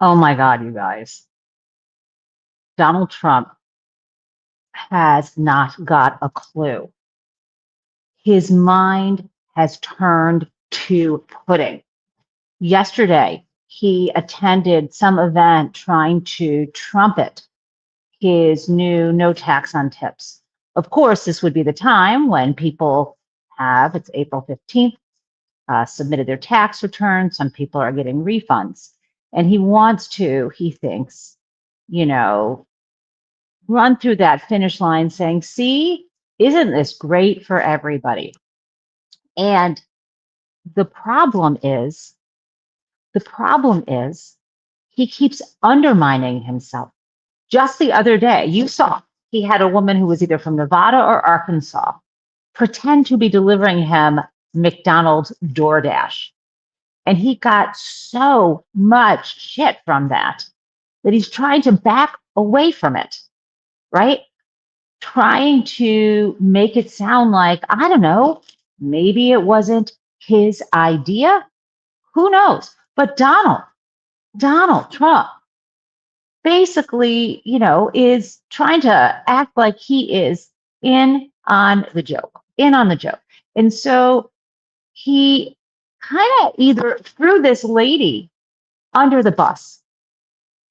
Oh my God, you guys. Donald Trump has not got a clue. His mind has turned to pudding. Yesterday, he attended some event trying to trumpet his new no tax on tips. Of course, this would be the time when people have, it's April 15th, submitted their tax returns. Some people are getting refunds. And he wants to, he thinks, you know, run through that finish line saying, see, isn't this great for everybody? And the problem is, he keeps undermining himself. Just the other day, you saw he had a woman who was either from Nevada or Arkansas pretend to be delivering him McDonald's DoorDash. And he got so much shit from that he's trying to back away from it, right? Trying to make it sound like, I don't know, maybe it wasn't his idea. Who knows? But Donald Trump basically, is trying to act like he is in on the joke. And so he kind of either threw this lady under the bus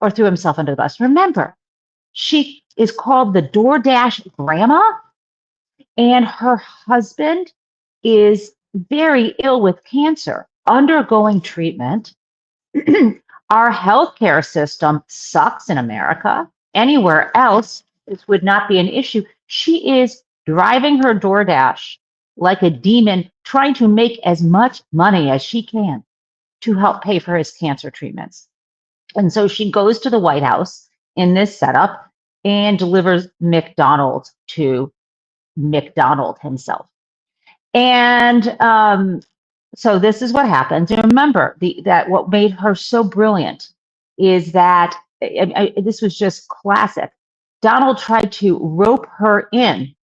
or threw himself under the bus. Remember, she is called the DoorDash grandma, and her husband is very ill with cancer, undergoing treatment. Our healthcare system sucks in America. Anywhere else, this would not be an issue. She is driving her DoorDash like a demon, trying to make as much money as she can to help pay for his cancer treatments. And so she goes to the White House in this setup and delivers McDonald's to McDonald himself. And so this is what happens. And remember, that what made her so brilliant is that this was just classic. Donald tried to rope her in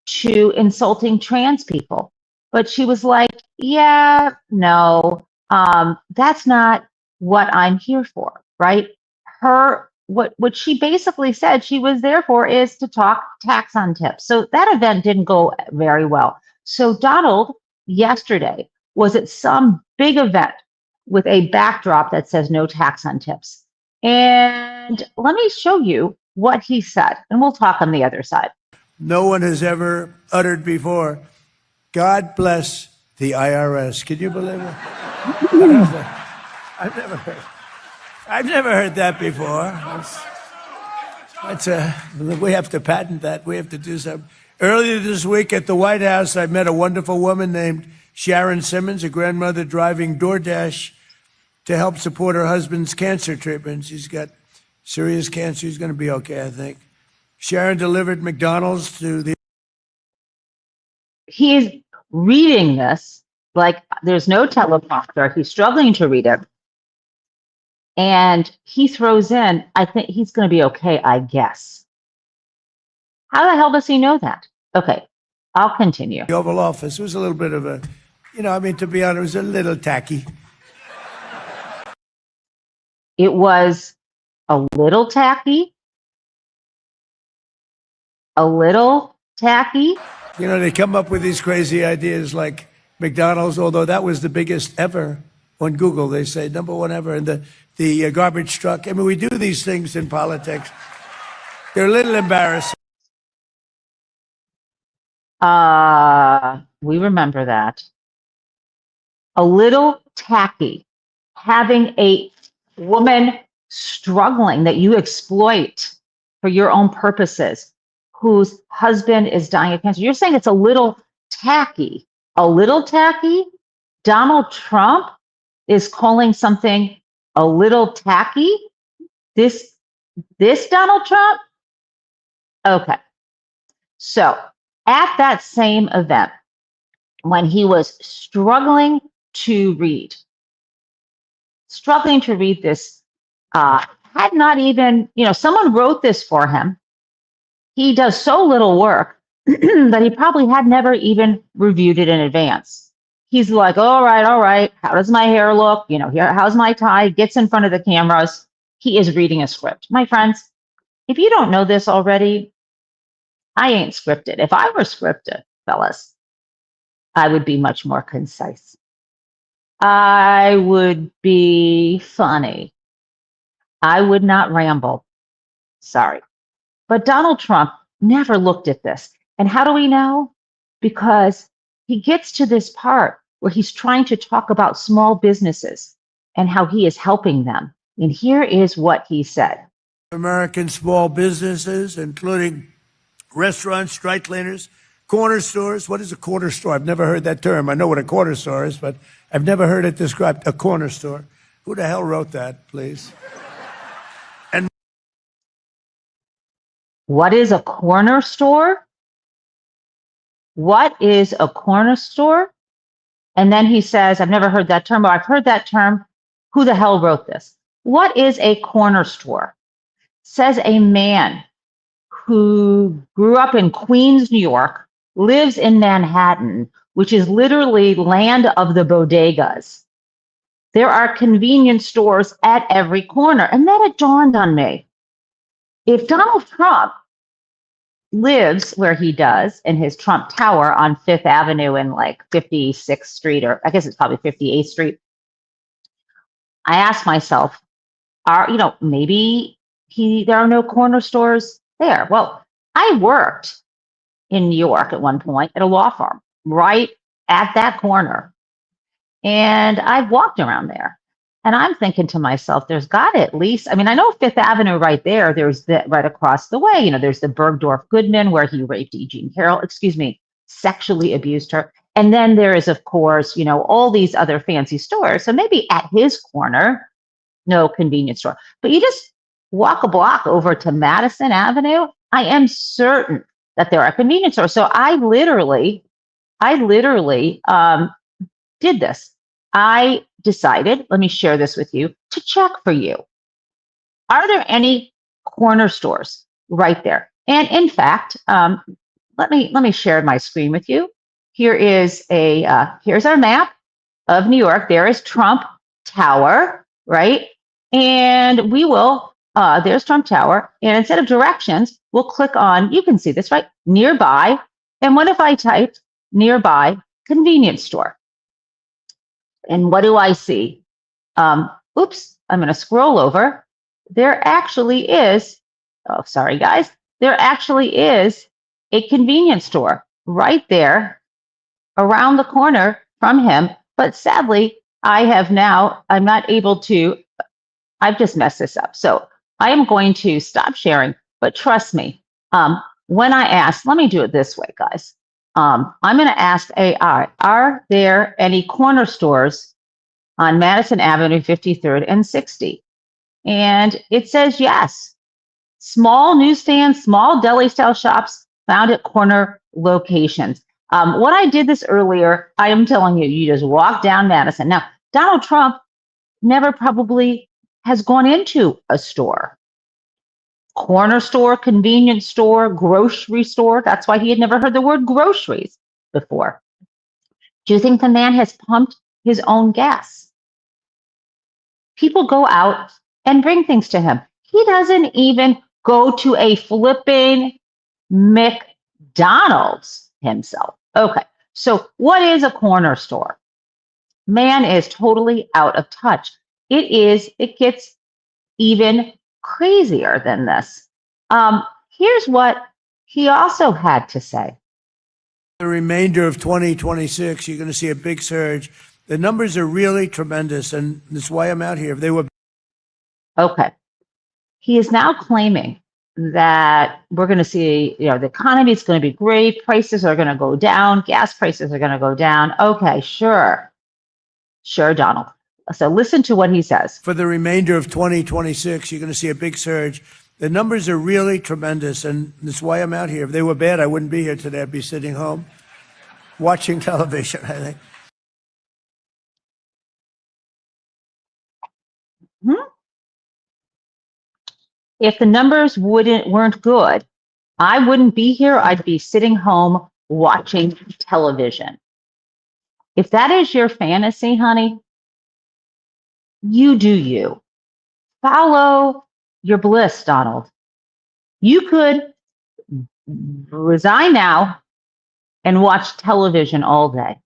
to insulting trans people, but she was like, yeah, no, that's not what I'm here for, right? What she basically said she was there for is to talk tax on tips. So that event didn't go very well. So Donald yesterday was at some big event with a backdrop that says no tax on tips. And let me show you what he said, and we'll talk on the other side. No one has ever uttered before, God bless the IRS. Can you believe it? I've never heard that before. We have to patent that. We have to do something. Earlier this week at the White House, I met a wonderful woman named Sharon Simmons, a grandmother driving DoorDash to help support her husband's cancer treatment. She's got serious cancer. She's going to be okay, I think. Sharon delivered McDonald's to the... He is reading this like there's no teleprompter. He's struggling to read it. And he throws in, I think he's going to be okay, I guess. How the hell does he know that? Okay, I'll continue. The Oval Office was a little bit of a, to be honest, it was a little tacky. It was a little tacky. A little tacky. They come up with these crazy ideas like McDonald's, although that was the biggest ever on Google. They say #1 ever. And the garbage truck. I mean, we do these things in politics. They're a little embarrassing. We remember that. A little tacky. Having a woman struggling that you exploit for your own purposes, whose husband is dying of cancer. You're saying it's a little tacky. A little tacky? Donald Trump is calling something a little tacky? This Donald Trump? Okay. So at that same event, when he was struggling to read this, had not even, someone wrote this for him. He does so little work that he probably had never even reviewed it in advance. He's like, all right. How does my hair look? How's my tie? Gets in front of the cameras. he is reading a script. My friends, if you don't know this already, I ain't scripted. If I were scripted, fellas, I would be much more concise. I would be funny. I would not ramble. Sorry. But Donald Trump never looked at this. And how do we know? Because he gets to this part where he's trying to talk about small businesses and how he is helping them. And here is what he said. American small businesses, including restaurants, dry cleaners, corner stores. What is a corner store? I've never heard that term. I know what a corner store is, but I've never heard it described. A corner store. Who the hell wrote that, please? And what is a corner store? What is a corner store? And then he says, I've never heard that term, or I've heard that term. Who the hell wrote this? What is a corner store? Says a man who grew up in Queens, New York, lives in Manhattan, which is literally land of the bodegas. There are convenience stores at every corner. And then it dawned on me. If Donald Trump lives where he does in his Trump Tower on Fifth Avenue and like 56th Street, or I guess it's probably 58th Street, I ask myself, maybe there are no corner stores there. Well, I worked in New York at one point at a law firm right at that corner. And I've walked around there. And I'm thinking to myself, there's got to at least, I know Fifth Avenue right there, there's that right across the way, there's the Bergdorf Goodman where he raped E. Jean Carroll, sexually abused her. And then there is, of course, all these other fancy stores. So maybe at his corner, no convenience store. But you just walk a block over to Madison Avenue, I am certain that there are convenience stores. So I literally did this. I decided, let me share this with you, to check for you. Are there any corner stores right there? And in fact, let me share my screen with you. Here is here's our map of New York. There is Trump Tower, right? And we will, there's Trump Tower. And instead of directions, we'll click on, you can see this, right? Nearby. And what if I typed nearby convenience store? And what do I see? Oops, I'm going to scroll over. There actually is, sorry guys, there actually is a convenience store right there around the corner from him. But sadly, I'm not able to, I've just messed this up. So I am going to stop sharing, but trust me, when I ask, let me do it this way, guys. I'm going to ask AI, are there any corner stores on Madison Avenue, 53rd and 60? And it says yes. Small newsstands, small deli-style shops found at corner locations. When I did this earlier, I am telling you, you just walk down Madison. Now, Donald Trump never probably has gone into a store. Corner store, convenience store, grocery store. That's why he had never heard the word groceries before. Do you think the man has pumped his own gas? People go out and bring things to him. He doesn't even go to a flipping McDonald's himself. Okay, so what is a corner store? Man is totally out of touch. It gets even crazier than this. Here's what he also had to say. The remainder of 2026, you're going to see a big surge. The numbers are really tremendous, and that's why I'm out here. If they were okay. He is now claiming that we're going to see, the economy is going to be great. Prices are going to go down. Gas prices are going to go down. Okay, sure. Sure, Donald. So listen to what he says. For the remainder of 2026, you're going to see a big surge. The numbers are really tremendous, and that's why I'm out here. If they were bad, I wouldn't be here today. I'd be sitting home watching television, I think. If the numbers weren't good, I wouldn't be here. I'd be sitting home watching television. If that is your fantasy, honey, you do you. follow your bliss, Donald. You could resign now and watch television all day.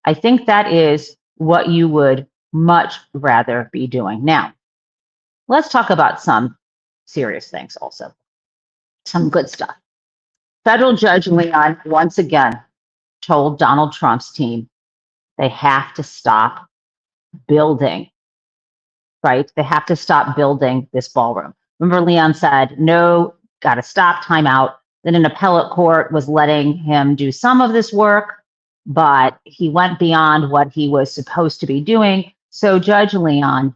I think that is what you would much rather be doing. Now, let's talk about some serious things also, some good stuff. Federal Judge Leon once again told Donald Trump's team they have to stop building, right? They have to stop building this ballroom. Remember, Leon said, no, got to stop, time out. Then an appellate court was letting him do some of this work, but he went beyond what he was supposed to be doing. So Judge Leon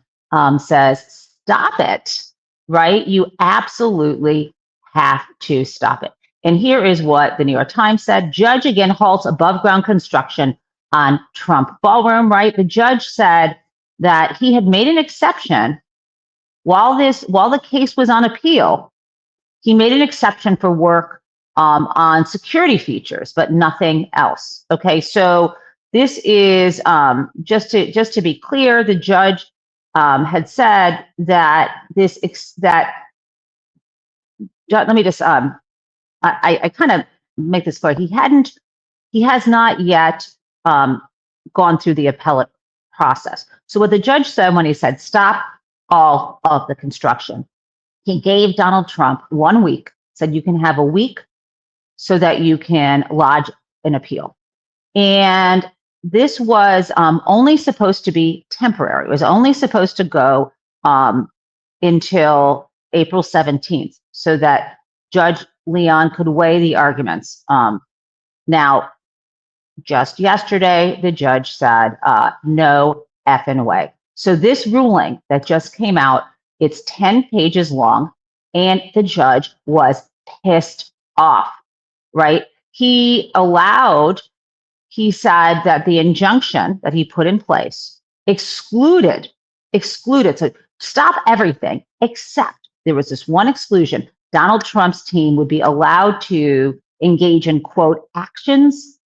says, stop it, right? You absolutely have to stop it. And here is what the New York Times said. Judge again halts above ground construction on Trump ballroom, right? The judge said that he had made an exception while the case was on appeal. He made an exception for work on security features, but nothing else. Okay, so this is just to be clear, the judge had said that let me just I kind of make this clear. He has not yet gone through the appellate process. So what the judge said when he said stop all of the construction, he gave Donald Trump 1 week, said you can have a week so that you can lodge an appeal. And this was only supposed to be temporary. It was only supposed to go until April 17th so that Judge Leon could weigh the arguments. Now, just yesterday, the judge said, no effing way. So this ruling that just came out, it's 10 pages long, and the judge was pissed off, right? He said that the injunction that he put in place excluded, so stop everything, except there was this one exclusion. Donald Trump's team would be allowed to engage in, quote, actions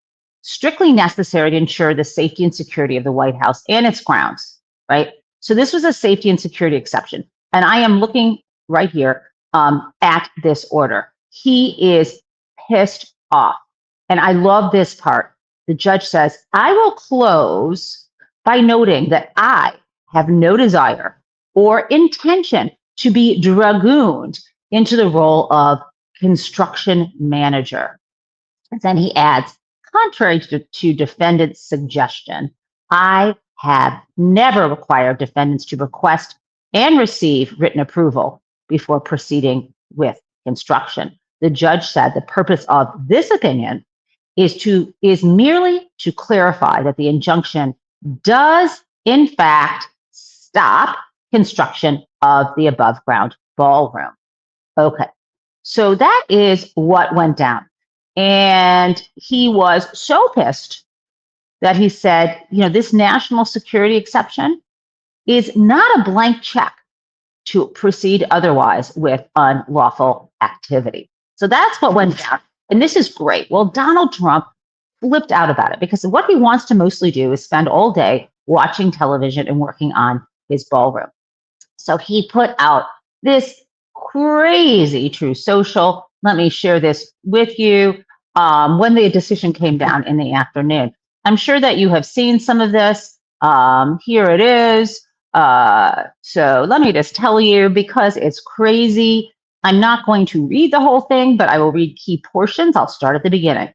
strictly necessary to ensure the safety and security of the White House and its grounds, right? So this was a safety and security exception. And I am looking right here at this order. He is pissed off. And I love this part. The judge says, I will close by noting that I have no desire or intention to be dragooned into the role of construction manager. And then he adds, contrary to defendant's suggestion, I have never required defendants to request and receive written approval before proceeding with construction. The judge said the purpose of this opinion is merely to clarify that the injunction does, in fact, stop construction of the above ground ballroom. Okay, so that is what went down. And he was so pissed that he said, this national security exception is not a blank check to proceed otherwise with unlawful activity. So that's what went down. And this is great. Well, Donald Trump flipped out about it because what he wants to mostly do is spend all day watching television and working on his ballroom. So he put out this crazy Truth Social. Let me share this with you. When the decision came down in the afternoon, I'm sure that you have seen some of this. Here it is. So let me just tell you, because it's crazy, I'm not going to read the whole thing, but I will read key portions. I'll start at the beginning.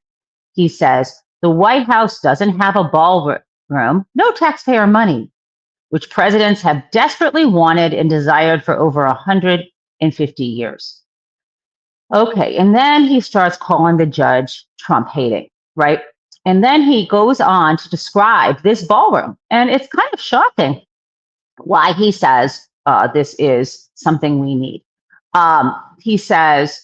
He says, the White House doesn't have a ballroom, no taxpayer money, which presidents have desperately wanted and desired for over 150 years. Okay, and then he starts calling the judge Trump hating, right? And then he goes on to describe this ballroom. And it's kind of shocking why he says this is something we need. He says,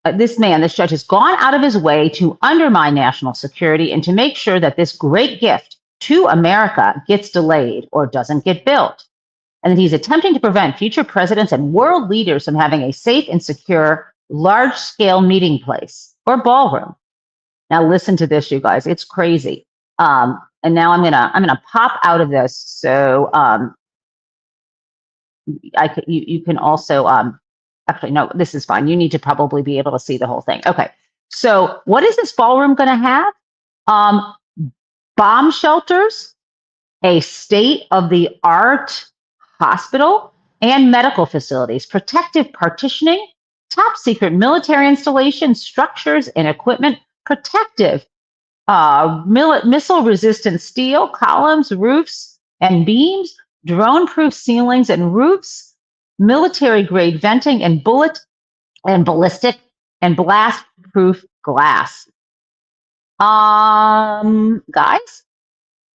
this judge has gone out of his way to undermine national security and to make sure that this great gift to America gets delayed or doesn't get built. And that he's attempting to prevent future presidents and world leaders from having a safe and secure, large-scale meeting place or ballroom. Now listen to this, you guys. It's crazy. And now I'm gonna pop out of this. So You can also, actually, no, this is fine. You need to probably be able to see the whole thing. Okay. So what is this ballroom going to have? Bomb shelters, a state-of-the-art hospital, and medical facilities, protective partitioning, top secret military installations, structures and equipment, protective missile-resistant steel, columns, roofs, and beams, drone-proof ceilings and roofs, military-grade venting, and bullet and ballistic and blast-proof glass. Guys,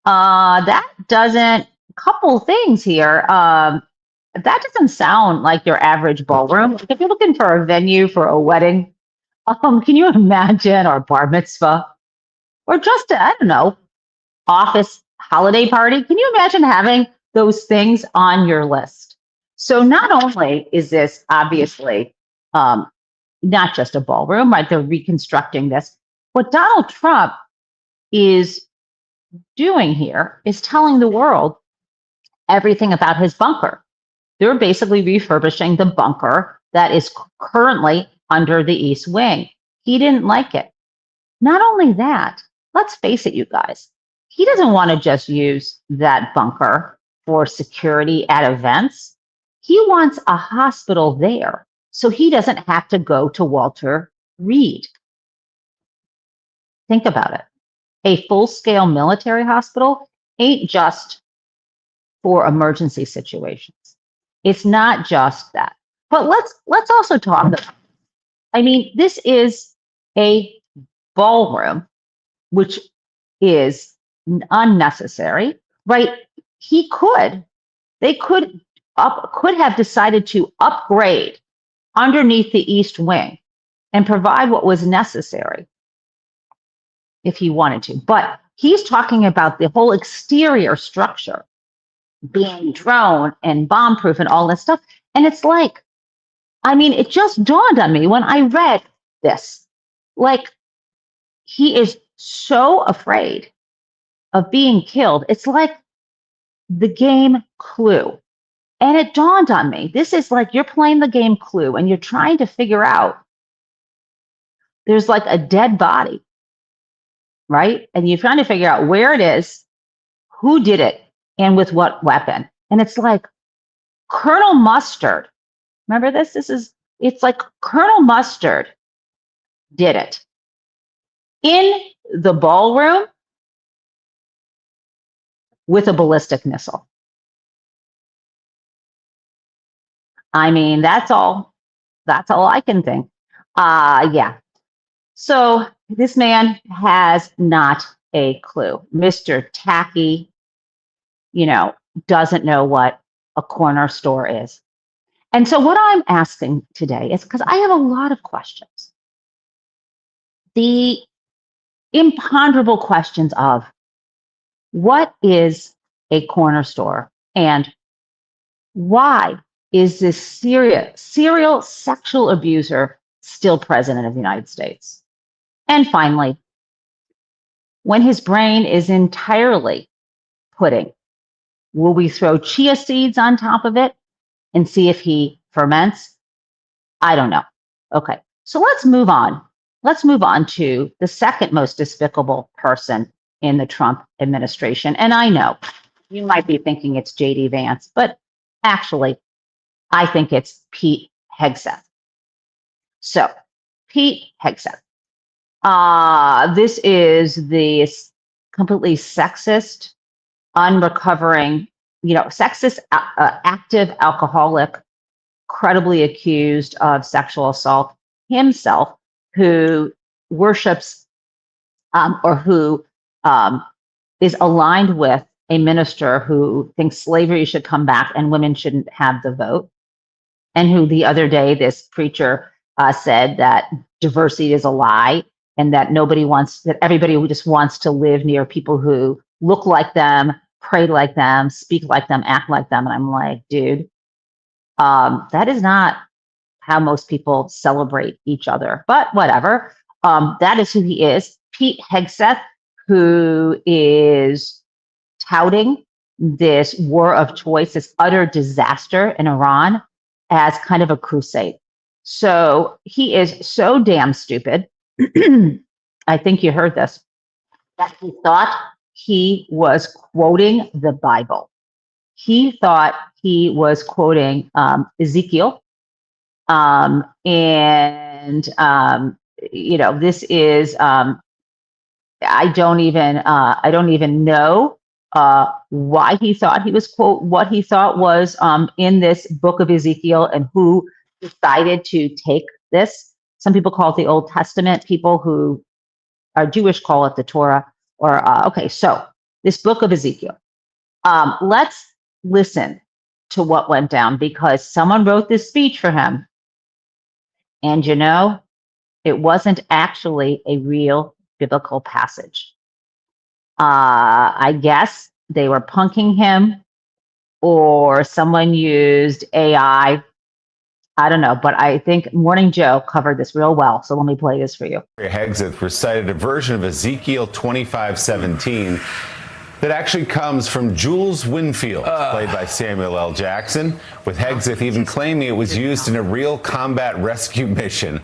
that doesn't, couple things here. That doesn't sound like your average ballroom. If you're looking for a venue for a wedding, can you imagine, or bar mitzvah, or just I don't know, office holiday party? Can you imagine having those things on your list? So not only is this obviously not just a ballroom, right? They're reconstructing this. What Donald Trump is doing here is telling the world everything about his bunker. They're basically refurbishing the bunker that is currently under the East Wing. He didn't like it. Not only that, let's face it, you guys, he doesn't want to just use that bunker for security at events. He wants a hospital there so he doesn't have to go to Walter Reed. Think about it. A full-scale military hospital ain't just for emergency situations. It's not just that. But let's also talk about, I mean, this is a ballroom, which is unnecessary, right? They could have decided to upgrade underneath the East Wing and provide what was necessary if he wanted to. But he's talking about the whole exterior structure being drone and bomb-proof and all this stuff. And it's like, I mean, it just dawned on me when I read this. Like, he is so afraid of being killed. It's like the game Clue. And it dawned on me, this is like you're playing the game Clue and you're trying to figure out, there's like a dead body, right? And you're trying to figure out where it is, who did it, and with what weapon. And it's like Colonel Mustard. Remember this? It's like Colonel Mustard did it in the ballroom with a ballistic missile. I mean, that's all I can think. Yeah. So this man has not a clue. Mr. Tacky, doesn't know what a corner store is. And so what I'm asking today is, because I have a lot of questions, the imponderable questions of what is a corner store and why is this serial sexual abuser still president of the United States? And finally, when his brain is entirely pudding, will we throw chia seeds on top of it and see if he ferments? I don't know. Okay, so let's move on. Let's move on to the second most despicable person in the Trump administration. And I know you might be thinking it's JD Vance, but actually, I think it's Pete Hegseth. So, Pete Hegseth. This is the completely sexist, unrecovering, sexist, active alcoholic, credibly accused of sexual assault himself, who worships or who is aligned with a minister who thinks slavery should come back and women shouldn't have the vote. And who the other day, this preacher said that diversity is a lie and that everybody just wants to live near people who look like them, pray like them, speak like them, act like them. And I'm like, dude, that is not how most people celebrate each other, but whatever. That is who he is. Pete Hegseth, who is touting this war of choice, this utter disaster in Iran, as kind of a crusade. So he is so damn stupid. I think you heard this, that he thought he was quoting the Bible. He thought he was quoting Ezekiel. This is, I don't even know why he thought he was quote what he thought was in this book of Ezekiel, and who decided to take this. Some people call it the Old Testament. People who are Jewish call it the Torah. So this book of Ezekiel. Let's listen to what went down, because someone wrote this speech for him, and it wasn't actually a real biblical passage. I guess they were punking him, or someone used AI. I don't know, but I think Morning Joe covered this real well. So let me play this for you. Hegseth recited a version of Ezekiel 25:17 that actually comes from Jules Winfield, played by Samuel L. Jackson, with Hegseth even claiming it was used in a real combat rescue mission.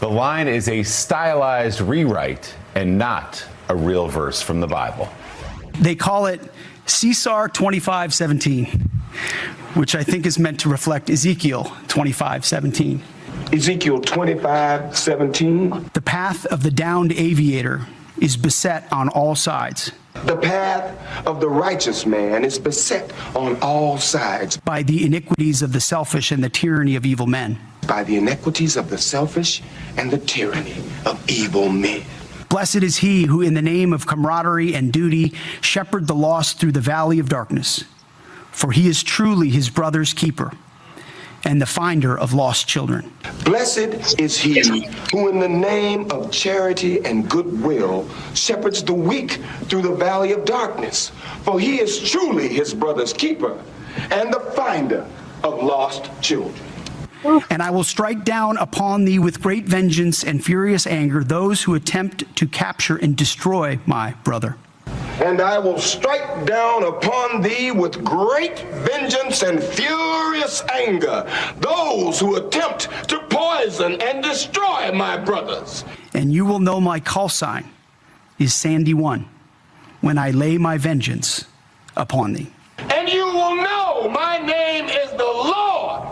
The line is a stylized rewrite and not a real verse from the Bible. They call it Caesar 25:17, which I think is meant to reflect Ezekiel 25:17. Ezekiel 25:17. The path of the downed aviator is beset on all sides. The path of the righteous man is beset on all sides by the iniquities of the selfish and the tyranny of evil men. By the iniquities of the selfish and the tyranny of evil men. Blessed is he who, in the name of camaraderie and duty, shepherd the lost through the valley of darkness. For he is truly his brother's keeper and the finder of lost children. Blessed is he who, in the name of charity and goodwill, shepherds the weak through the valley of darkness. For he is truly his brother's keeper and the finder of lost children. And I will strike down upon thee with great vengeance and furious anger those who attempt to capture and destroy my brother. And I will strike down upon thee with great vengeance and furious anger those who attempt to poison and destroy my brothers. And you will know my call sign is Sandy 1 when I lay my vengeance upon thee. And you will know my name is the Lord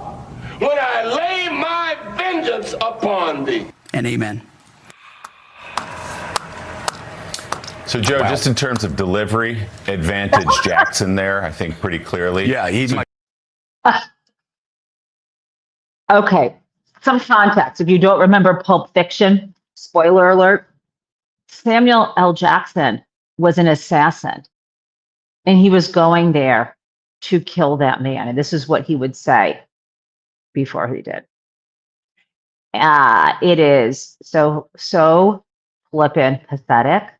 when I lay my vengeance upon thee. And amen. So, Joe, just in terms of delivery, advantage Jackson there, I think pretty clearly. Yeah, he's Okay, some context. If you don't remember Pulp Fiction, spoiler alert, Samuel L. Jackson was an assassin, and he was going there to kill that man. And this is what he would say before he did. It is so flippin' pathetic.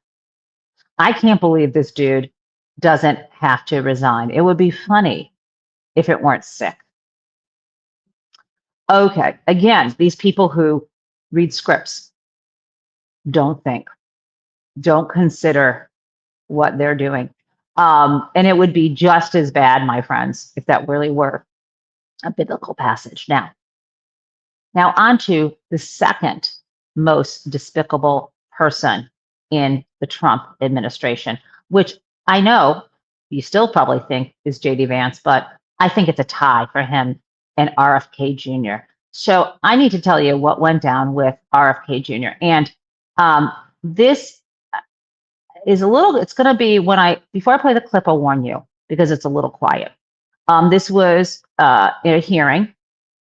I can't believe this dude doesn't have to resign. It would be funny if it weren't sick. Okay, again, these people who read scripts don't think, don't consider what they're doing. And it would be just as bad, my friends, if that really were a biblical passage. Now on to the second most despicable person in the Trump administration, which I know you still probably think is J.D. Vance, but I think it's a tie for him and RFK Jr. So I need to tell you what went down with RFK Jr. And this is it's going to be before I play the clip, I'll warn you, because it's a little quiet. This was in a hearing,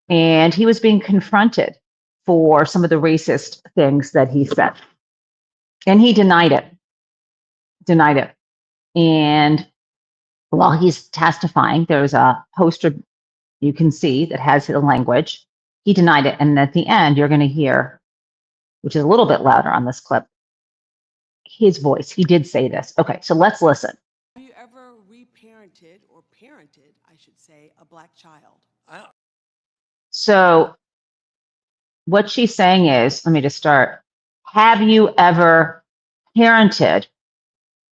and he was being confronted for some of the racist things that he said. And he denied it. And while he's testifying, there's a poster you can see that has the language. He denied it. And at the end, you're going to hear, which is a little bit louder on this clip, his voice. He did say this. Okay, so let's listen. Have you ever reparented, or parented, I should say, a black child? So what she's saying is, let me just start. Have you ever parented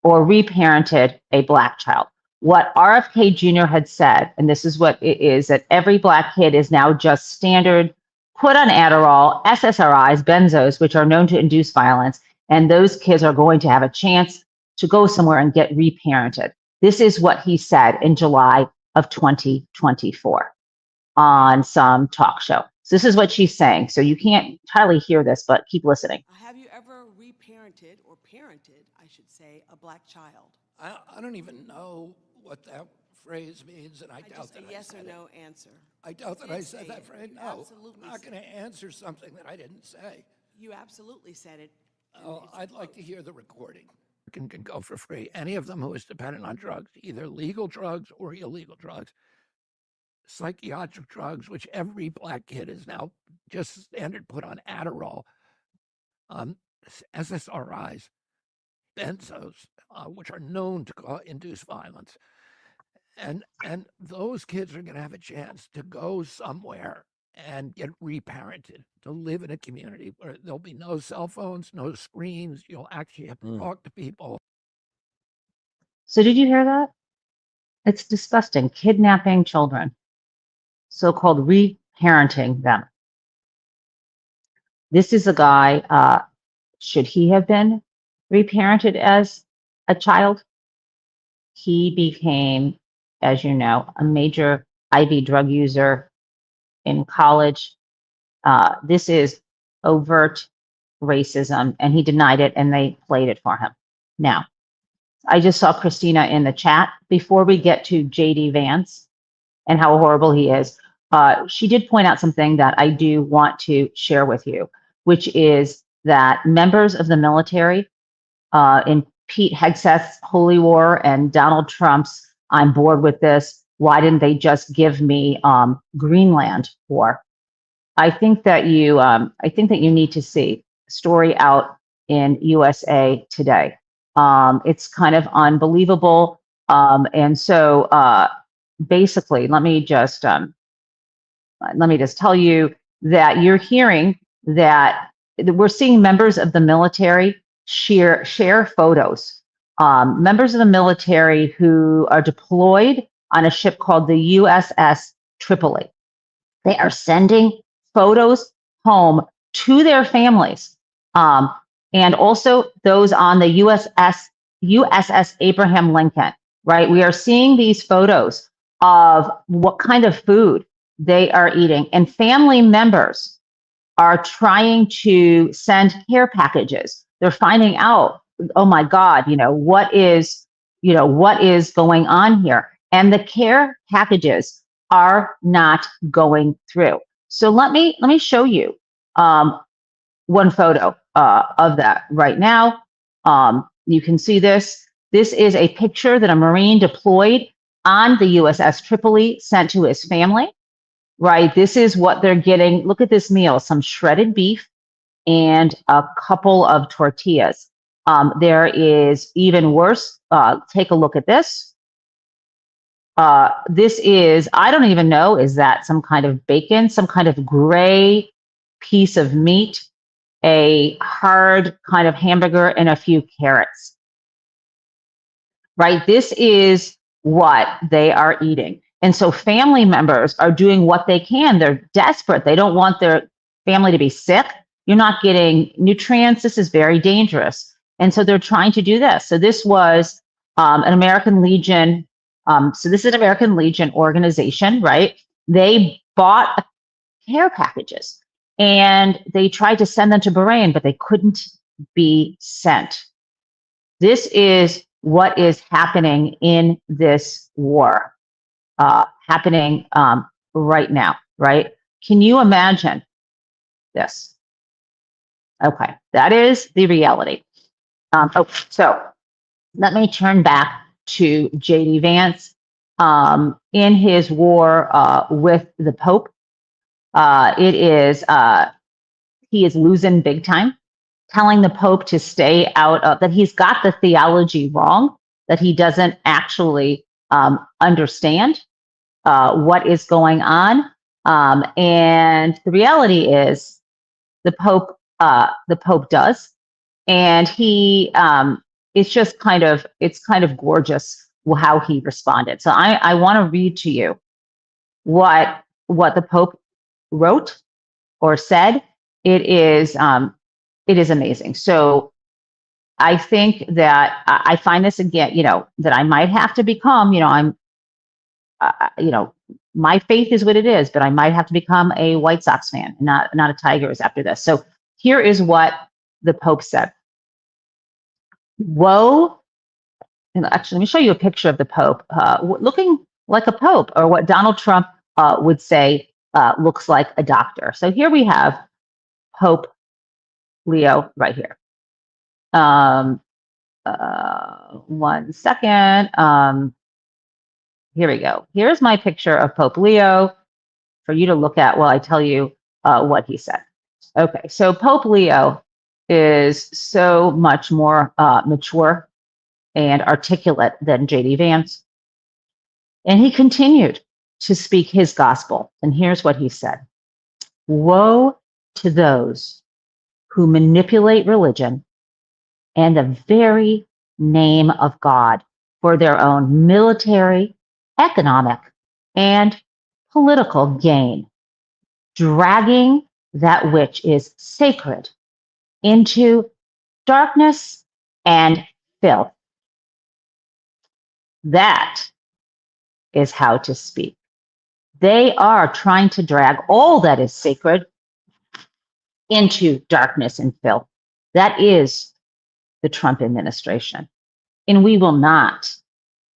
or reparented a black child? what RFK Jr. had said, and this is what it is, that every Black kid is now just standard, put on Adderall, SSRIs, benzos, which are known to induce violence, and those kids are going to have a chance to go somewhere and get reparented. This is what he said in July of 2024 on some talk show. So this is what she's saying. So you can't entirely hear this, but keep listening. Have you ever reparented, or parented, I should say, a Black child? I don't even know what that phrase means, and I doubt that a yes I or said no it. answer. I doubt that I said that it. phrase. You No, absolutely I'm not said going to answer something that I didn't say. You absolutely said it. and Oh, it's a I'd like quote. to hear the recording. Can go for free. Any of them who is dependent on drugs, either legal drugs or illegal drugs, psychiatric drugs, which every Black kid is now just standard put on Adderall, SSRIs, benzos, which are known to induce violence. And those kids are going to have a chance to go somewhere and get reparented, to live in a community where there'll be no cell phones, no screens. You'll actually have to talk to people. So did you hear that? It's disgusting. Kidnapping children, so-called reparenting them. This is a guy, should he have been reparented as a child? He became, as you know, a major IV drug user in college. This is overt racism, and he denied it, and they played it for him. Now, I just saw Christina in the chat. Before we get to JD Vance and how horrible he is, she did point out something that I do want to share with you, which is that members of the military in Pete Hegseth's Holy War and Donald Trump's "I'm bored with this, why didn't they just give me Greenland" war. I think that you need to see a story out in USA Today. It's kind of unbelievable. And so basically, let me just tell you that you're hearing that we're seeing members of the military share photos. Members of the military who are deployed on a ship called the USS Tripoli. They are sending photos home to their families. And also those on the USS Abraham Lincoln, right? We are seeing these photos of what kind of food they are eating, and family members are trying to send care packages. They're finding out, oh my God, what is going on here? And the care packages are not going through. So let me show you one photo of that right now. You can see this. This is a picture that a Marine deployed on the USS Tripoli sent to his family, right? This is what they're getting. Look at this meal, some shredded beef and a couple of tortillas. There is even worse. Take a look at this. This is, I don't even know, is that some kind of bacon, some kind of gray piece of meat, a hard kind of hamburger, and a few carrots, right? This is what they are eating. And so family members are doing what they can. They're desperate. They don't want their family to be sick. You're not getting nutrients. This is very dangerous. And so they're trying to do this. So this was an American Legion. So this is an American Legion organization, right? They bought care packages and they tried to send them to Bahrain, but they couldn't be sent. This is what is happening in this war, happening right now, right? Can you imagine this? Okay, that is the reality. So let me turn back to JD Vance in his war with the Pope. He is losing big time, telling the Pope to stay out of, that he's got the theology wrong, that he doesn't actually understand what is going on. And the reality is the Pope does. And he, it's kind of gorgeous how he responded. So I want to read to you what the Pope wrote or said. It is amazing. So I think that I find this again, that I might have to become, I'm, my faith is what it is, but I might have to become a White Sox fan, not a Tigers after this. So here is what the Pope said. Woe, and actually, let me show you a picture of the Pope looking like a Pope, or what Donald Trump would say looks like a doctor. So here we have Pope Leo right here. 1 second. Here we go. Here's my picture of Pope Leo for you to look at while I tell you what he said. Okay, so Pope Leo is so much more mature and articulate than J.D. Vance. And he continued to speak his gospel. And here's what he said. Woe to those who manipulate religion and the very name of God for their own military, economic, and political gain, dragging that which is sacred into darkness and filth. That is how to speak. They are trying to drag all that is sacred into darkness and filth. That is the Trump administration. And we will not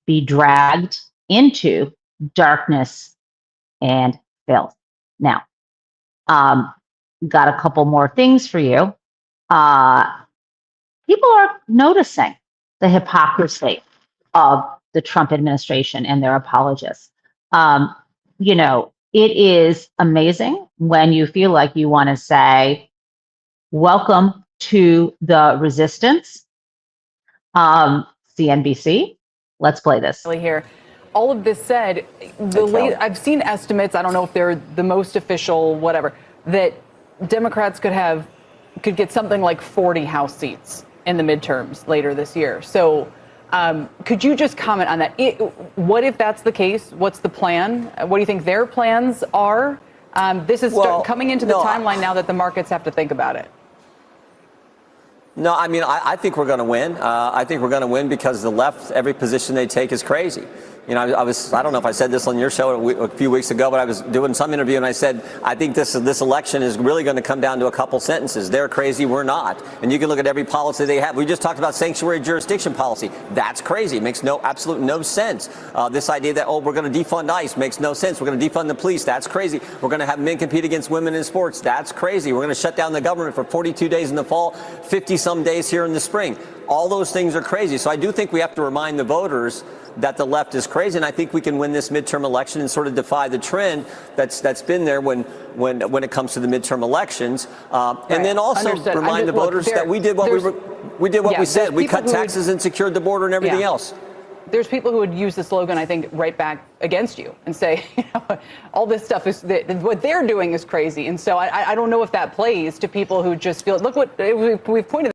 be dragged into darkness and filth. Now, got a couple more things for you. People are noticing the hypocrisy of the Trump administration and their apologists. It is amazing when you feel like you want to say, welcome to the resistance. CNBC, let's play this. Here. All of this said, I've seen estimates, I don't know if they're the most official, whatever, that Democrats could get something like 40 House seats in the midterms later this year. So could you just comment on that? What if that's the case? What's the plan? What do you think their plans are? This is coming into the timeline now that the markets have to think about it. No, I mean, I think we're going to win. I think we're going to win because the left, every position they take is crazy. I don't know if I said this on your show a few weeks ago, but I was doing some interview and I said, I think this election is really going to come down to a couple sentences. They're crazy, we're not. And you can look at every policy they have. We just talked about sanctuary jurisdiction policy. That's crazy. It makes absolute no sense. This idea that, we're going to defund ICE makes no sense. We're going to defund the police. That's crazy. We're going to have men compete against women in sports. That's crazy. We're going to shut down the government for 42 days in the fall, 50 some days here in the spring. All those things are crazy. So I do think we have to remind the voters that the left is crazy, and I think we can win this midterm election and sort of defy the trend that's been there when it comes to the midterm elections, and then also remind the voters that we did what we said. We cut taxes and secured the border and everything else. There's people who would use the slogan, I think, right back against you and say, all this stuff is what they're doing is crazy, and so I don't know if that plays to people who just feel look what we've pointed.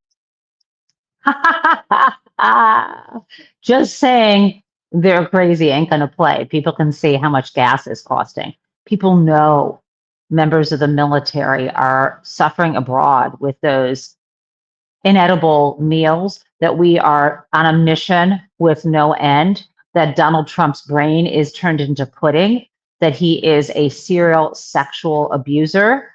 Just saying they're crazy ain't going to play. People can see how much gas is costing. People know members of the military are suffering abroad with those inedible meals, that we are on a mission with no end, that Donald Trump's brain is turned into pudding, that he is a serial sexual abuser,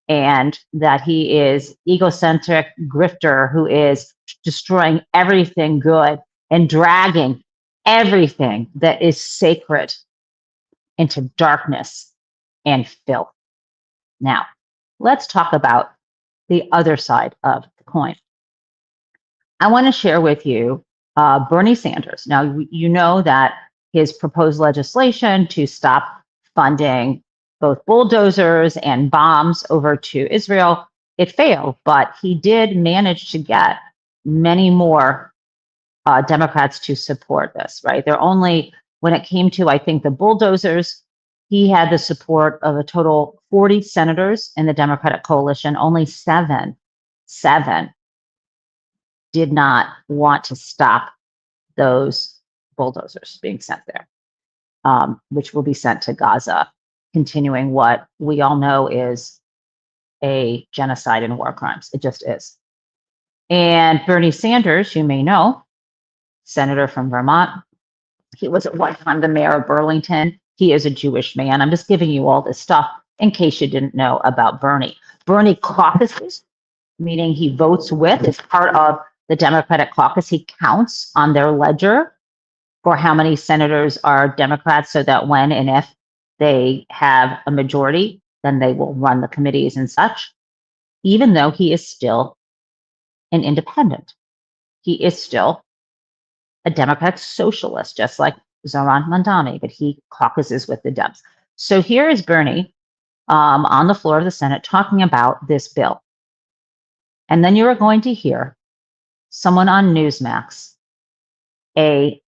and that he is egocentric grifter who is destroying everything good and dragging everything that is sacred into darkness and filth. Now, let's talk about the other side of the coin. I want to share with you Bernie Sanders. Now, you know that his proposed legislation to stop funding both bulldozers and bombs over to Israel, it failed, but he did manage to get many more Democrats to support this, right? They're only, when it came to, I think, the bulldozers, he had the support of a total 40 senators in the Democratic coalition. Only seven did not want to stop those bulldozers being sent there, which will be sent to Gaza, continuing what we all know is a genocide and war crimes. It just is. And Bernie Sanders, you may know, senator from Vermont, he was at one time the mayor of Burlington. He is a Jewish man. I'm just giving you all this stuff in case you didn't know about Bernie. Bernie caucuses, meaning he votes with, is part of the Democratic caucus. He counts on their ledger for how many senators are Democrats, so that when and if they have a majority, then they will run the committees and such, even though he is still an independent. He is still a Democrat socialist, just like Zohran Mamdani, but he caucuses with the Dems. So here is Bernie on the floor of the Senate talking about this bill. And then you are going to hear someone on Newsmax, a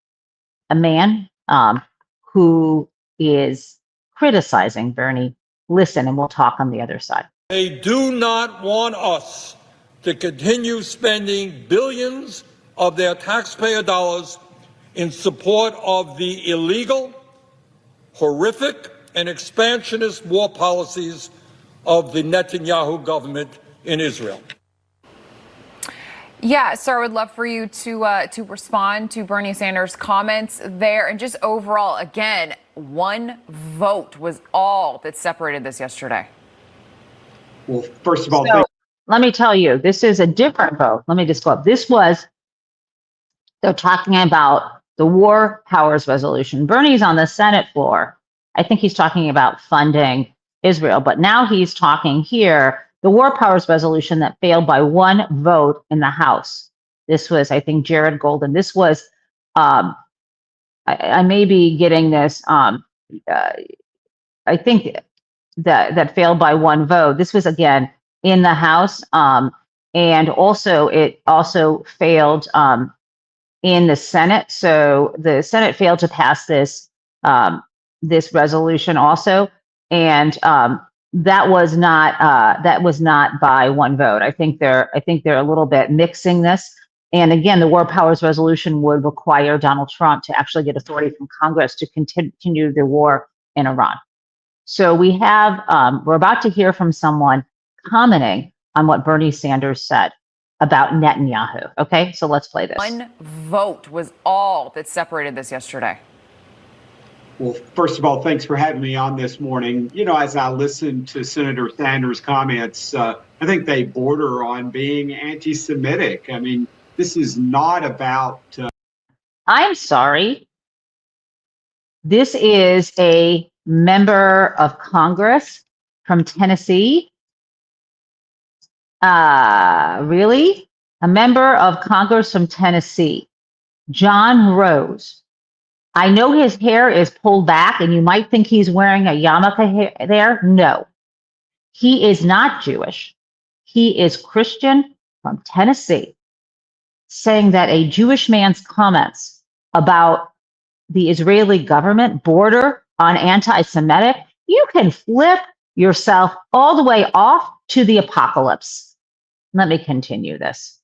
man who is criticizing Bernie. Listen, and we'll talk on the other side. They do not want us to continue spending billions of their taxpayer dollars in support of the illegal, horrific, and expansionist war policies of the Netanyahu government in Israel. Yeah, sir, I would love for you to respond to Bernie Sanders' comments there. And just overall, again, one vote was all that separated this yesterday. Well, first of all, let me tell you, this is a different vote. Let me just go up. They're talking about the War Powers Resolution. Bernie's on the Senate floor. I think he's talking about funding Israel, but now he's talking here, the War Powers Resolution that failed by one vote in the House. This was, I think, Jared Golden. This was, I may be getting this, I think that failed by one vote. This was, again, in the House, and also it also failed in the Senate. So the Senate failed to pass this this resolution also, and that was not by one vote. I think they're a little bit mixing this. And again, the War Powers Resolution would require Donald Trump to actually get authority from Congress to continue the war in Iran. So we have we're about to hear from someone commenting on what Bernie Sanders said about Netanyahu. Okay, so let's play this. One vote was all that separated this yesterday. Well, first of all, thanks for having me on this morning. You know, as I listened to Senator Sanders' comments, I think they border on being anti-Semitic. I mean, this is not about... I'm sorry. This is a member of Congress from Tennessee. Really? A member of Congress from Tennessee, John Rose. I know his hair is pulled back and you might think he's wearing a yarmulke there. No, he is not Jewish. He is Christian from Tennessee, saying that a Jewish man's comments about the Israeli government border on anti-Semitic, you can flip yourself all the way off to the apocalypse. Let me continue this.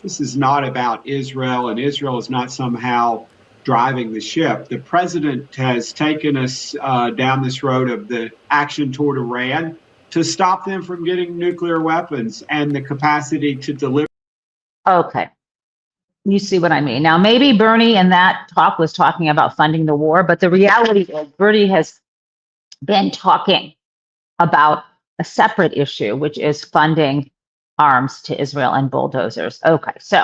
This is not about Israel, and Israel is not somehow driving the ship. The president has taken us down this road of the action toward Iran to stop them from getting nuclear weapons and the capacity to deliver. Okay. You see what I mean? Now, maybe Bernie in that talk was talking about funding the war, but the reality is Bernie has been talking about a separate issue, which is funding arms to Israel and bulldozers. Okay, so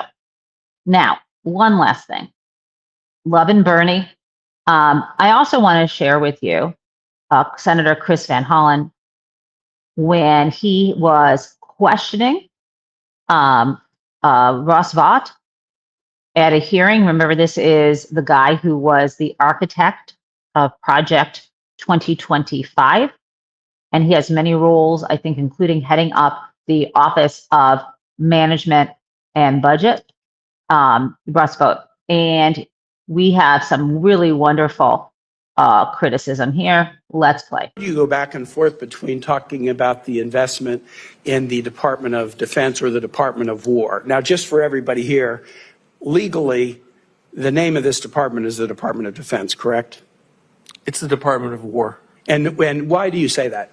now one last thing. Loving Bernie. I also want to share with you Senator Chris Van Hollen when he was questioning Ross Vaught at a hearing. Remember, this is the guy who was the architect of Project 2025. And he has many roles, I think, including heading up the Office of Management and Budget, Ross Vaught. And we have some really wonderful criticism here. Let's play. You go back and forth between talking about the investment in the Department of Defense or the Department of War. Now, just for everybody here, legally, The name of this department is the Department of Defense, correct? It's the Department of War. And why do you say that?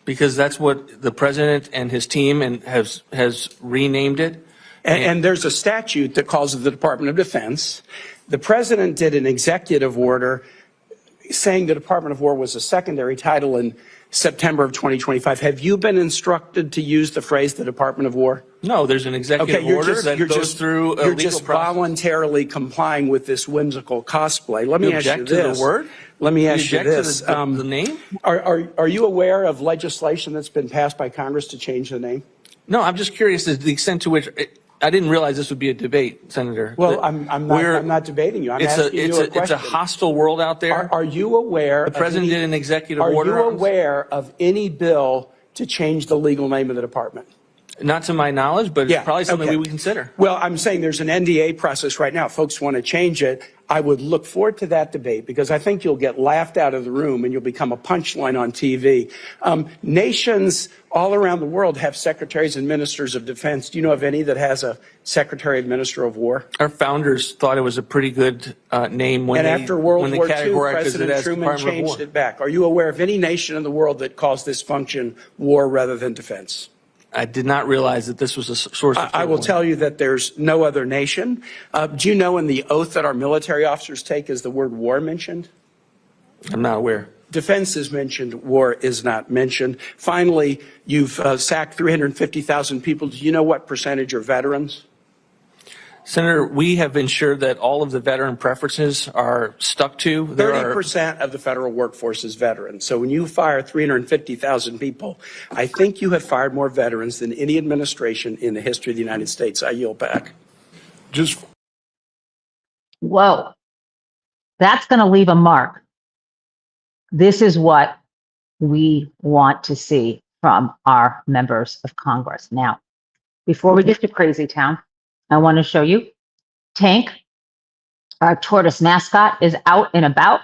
Because that's what the president and his team has renamed it. And there's a statute that calls it the Department of Defense. The president did an executive order saying the Department of War was a secondary title in September of 2025. Have you been instructed to use the phrase the Department of War? No, there's an executive order that goes through a You're legal just process. voluntarily complying with this whimsical cosplay. Let me You ask you object to this. the word? Let me ask you object to this. the name? Are you aware of legislation that's been passed by Congress to change the name? No, I'm just curious as to the extent to which I didn't realize this would be a debate, Senator. Well, I'm not debating you. I'm asking you a question. It's a hostile world out there. Are you aware? The president did an executive order. Are you aware of any bill to change the legal name of the department? Not to my knowledge, but it's probably something we would consider. Well, I'm saying there's an NDA process right now. If folks want to change it, I would look forward to that debate because I think you'll get laughed out of the room and you'll become a punchline on TV. Nations all around the world have secretaries and ministers of defense. Do you know of any that has a secretary and minister of war? Our founders thought it was a pretty good name when after World War II, categorized President it as Truman Department of changed War. it back. Are you aware of any nation in the world that calls this function war rather than defense? I did not realize that this was a source of I will tell you that there's no other nation. Do you know in the oath that our military officers take is the word war mentioned? I'm not aware. Defense is mentioned, war is not mentioned. Finally, you've sacked 350,000 people. Do you know what percentage are veterans? Senator, we have ensured that all of the veteran preferences are stuck to. 30% of the federal workforce is veterans. So when you fire 350,000 people, I think you have fired more veterans than any administration in the history of the United States. I yield back. Whoa, that's going to leave a mark. This is what we want to see from our members of Congress. Now, before we get to Crazy Town, I want to show you Tank, our tortoise mascot, is out and about.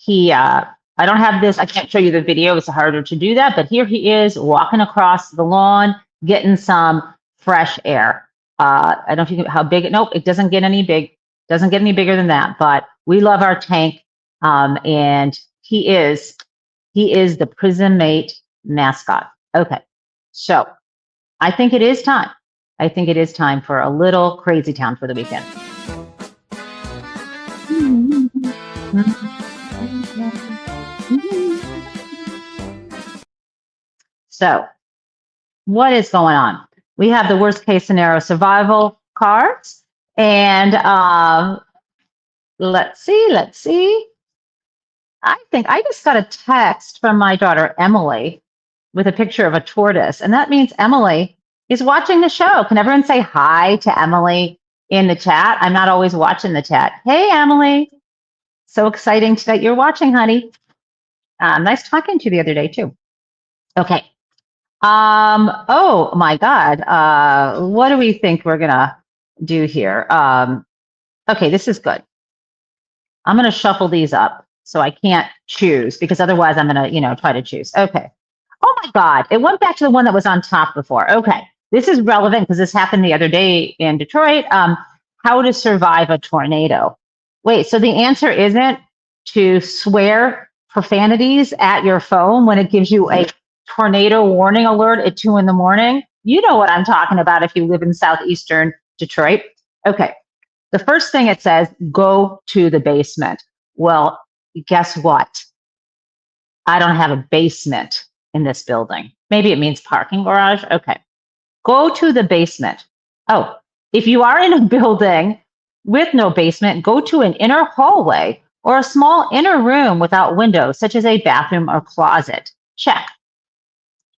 I don't have this, I can't show you the video, it's harder to do that, but here he is walking across the lawn, getting some fresh air. I don't know if you can, how big, nope, it doesn't get any bigger than that, but we love our Tank, and he is the prison mate mascot. Okay, so I think it is time. I think it is time for a little Crazy Town for the weekend. So, what is going on? We have the worst case scenario survival cards, and let's see. I think I just got a text from my daughter Emily with a picture of a tortoise, and that means Emily is watching the show. Can everyone say hi to Emily in the chat? I'm not always watching the chat. Hey, Emily. So exciting that you're watching, honey. Nice talking to you the other day, too. Okay. Oh, my God. What do we think we're going to do here? Okay, this is good. I'm going to shuffle these up so I can't choose because otherwise I'm going to, try to choose. Okay. Oh, my God. It went back to the one that was on top before. Okay. This is relevant because this happened the other day in Detroit. How to survive a tornado. Wait, so the answer isn't to swear profanities at your phone when it gives you a tornado warning alert at 2 a.m? You know what I'm talking about if you live in southeastern Detroit. Okay, the first thing it says, go to the basement. Well, guess what? I don't have a basement in this building. Maybe it means parking garage. Okay. Go to the basement. Oh, if you are in a building with no basement, go to an inner hallway or a small inner room without windows, such as a bathroom or closet. Check.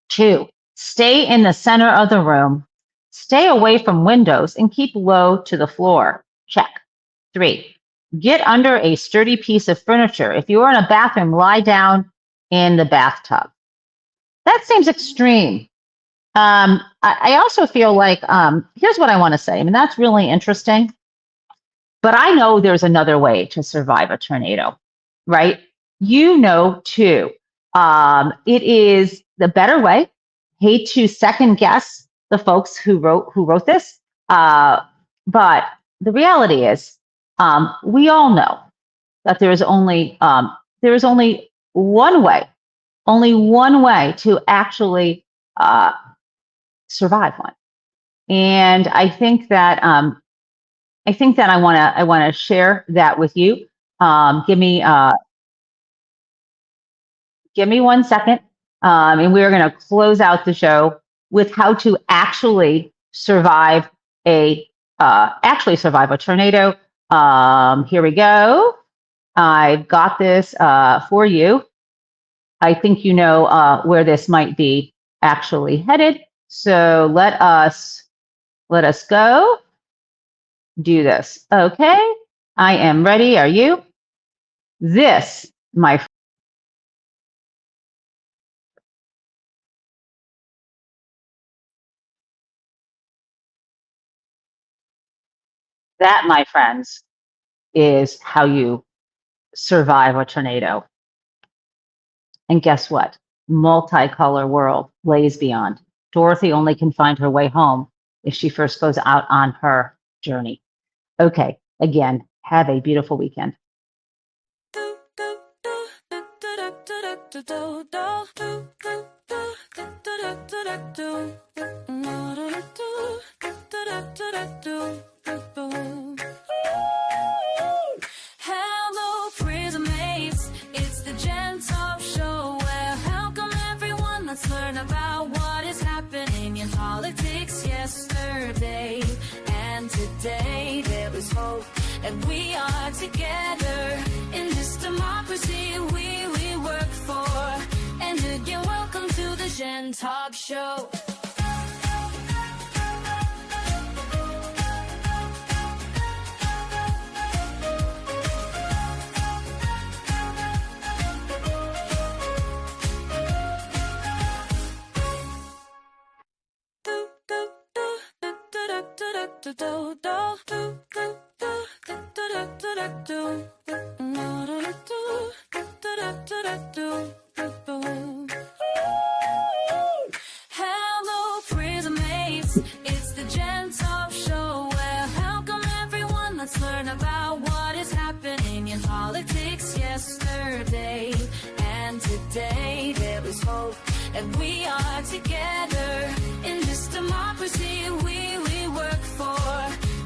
2, stay in the center of the room. Stay away from windows and keep low to the floor. Check. 3, get under a sturdy piece of furniture. If you are in a bathroom, lie down in the bathtub. That seems extreme. I also feel like, here's what I want to say. I mean, that's really interesting. But I know there's another way to survive a tornado, right? You know, too. It is the better way. Hate to second guess the folks who wrote this. But the reality is We all know that there is only one way to actually survive one. And I think that I want to share that with you. Give me 1 second, and we're going to close out the show with how to actually survive a tornado. Here we go. I've got this for you. I think you know where this might be actually headed. So let us go do this. Okay, I am ready. Are you? This, my that, my friends, is how you survive a tornado. And guess what? Multicolor world lays beyond. Dorothy only can find her way home if she first goes out on her journey. Okay, again, have a beautiful weekend. Hello, prison mates. It's the Gen Taub show where welcome everyone. Let's learn about what is happening in politics yesterday and today. There is hope, and we are together in this democracy we work for. And again, welcome to the Gen Taub show. Hello, prison mates. It's the Gen Taub show where welcome everyone. Let's learn about what is happening in politics yesterday and today. There is hope, and we are together in this democracy we work for.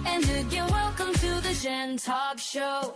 And again, welcome to the Gen Taub show.